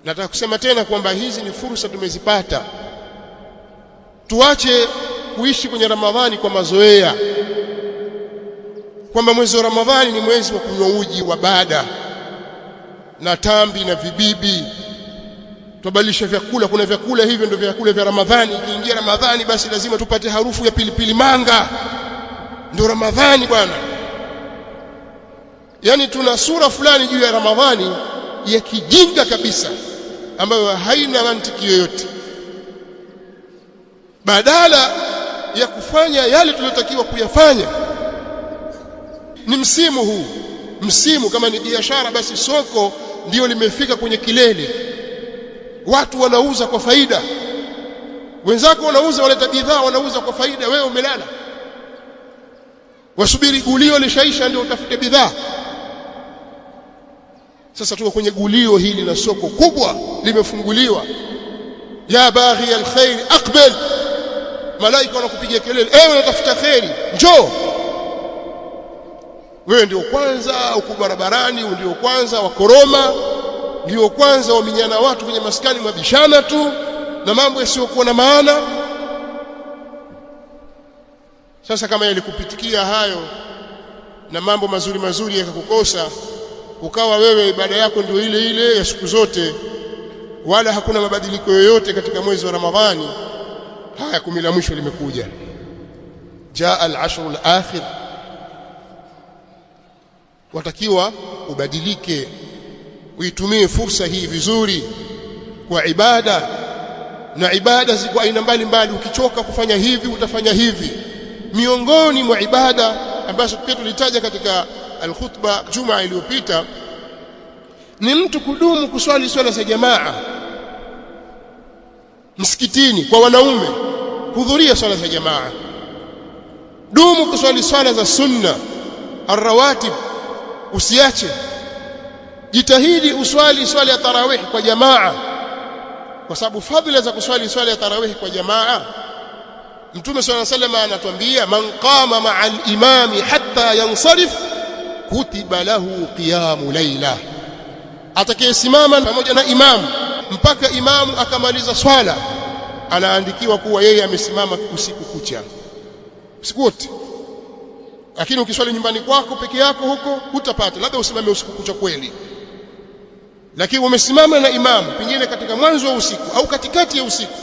Nataka kusema tena kwamba hizi ni fursa tumezipata. Tuache kuishi kwenye Ramadhani kwa mazoea, kwamba mwezi wa Ramadhani ni mwezi wa kunywa uji wa baada na tambi na vibibi. Tubadilisha vyakula, kuna vyakula hivyo ndio vyakula vya Ramadhani. Ikiingia Ramadhani basi lazima tupate harufu ya pilipili manga, ndio Ramadhani bwana. Yani tuna sura fulani juu ya Ramadhani ya kijinga kabisa ambayo haina mantiki yoyote. Badala ya kufanya yale tuliyotakiwa kuyafanya, ni msimu huu, msimu kama ni biashara basi soko ndio limefika kwenye kilele, watu wanauza kwa faida, wenzako wanauza, waleta bidhaa wanauza kwa faida, wewe umelala wasubiri gulio lishaisha ndio utafute bidhaa. Sasa tuko kwenye gulio hili na soko kubwa limefunguliwa, ya baghi alkhair aqbal, malaika wanakupigia kelele, ewe unatafuta khairi njoo. Wewe ndio kwanza uko barabarani, ndio kwanza wakoroma, ndio kwanza waminyana watu kwenye maskani, mabishana tu na mambo yasiyokuwa na maana. Sasa kama yalikupitikia hayo na mambo mazuri mazuri yakakukosa, ukawa wewe ibada yako ndio ile ile ya siku zote, wala hakuna mabadiliko yoyote katika mwezi wa Ramadhani, haya kumi la mwisho limekuja, jaa al-ashr al-akhir. Watakiwa ubadilike, uitumie fursa hii vizuri kwa ibada, na ibada ziko aina mbalimbali. Ukichoka kufanya hivi utafanya hivi. Miongoni mwa ibada ambazo pia tulitaja katika al-khutba Jumaa iliyopita ni mtu kudumu kuswali swala za jamaa msikitini. Kwa wanaume, hudhuria swala za jamaa, dumu kuswali swala za sunna ar-rawatib, usiache. Jitahidi uswali swala ya tarawih kwa jamaa, kwa sababu fadhila za kuswali swala ya tarawih kwa jamaa, Mtume sallallahu alayhi wasallam anatuambia, man qama ma'a al-imami hatta yansarif kutiba lahu qiyamu layla, atakayesimama pamoja na imamu mpaka imamu akamaliza swala, anaandikiwa kuwa yeye amesimama usiku kucha, usiku wote. Lakini ukiswali nyumbani kwako peke yako huko hutapata, labda usimame usiku kucha kweli. Lakini umesimama na imamu pengine katika mwanzo wa usiku au katikati ya usiku,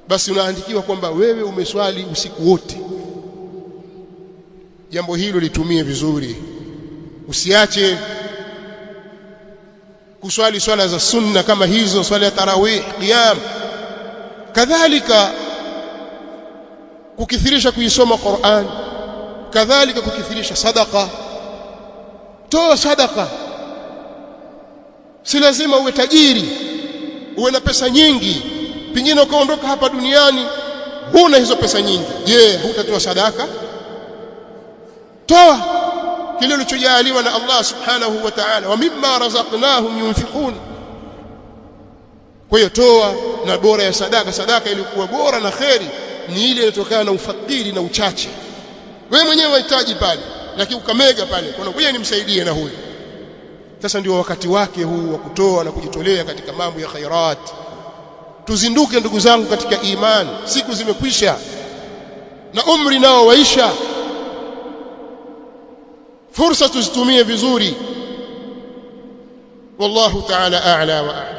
basi unaandikiwa kwamba wewe umeswali usiku wote. Jambo hilo litumie vizuri, usiache kuswali swala za sunna kama hizo, swala ya tarawih, qiyam. Kadhalika kukithirisha kuisoma Qur'an, kadhalika kukithirisha sadaqa. Toa sadaqa. Si lazima uwe tajiri, uwe na pesa nyingi, pengine ukaondoka hapa duniani huna hizo pesa nyingi. Je, hutatoa sadaka? Toa kile ulichojaliwa na Allah subhanahu wa ta'ala, wa mimma razaqnahum yunfiqun. Kwa hiyo toa, na bora ya sadaka, sadaka ilikuwa bora na kheri ni ile inatokana na ufakiri na uchache. Wewe mwenyewe unahitaji pale, lakini ukamega pale, kwa ngoja nimsaidie na huyu. Sasa ndio wakati wake huu wa kutoa na kujitolea katika mambo ya khairat. Tuzinduke ndugu zangu katika imani, siku zimekwisha na umri nao waisha. Fursa tuzitumie vizuri. Wallahu ta'ala a'la wa a'lam.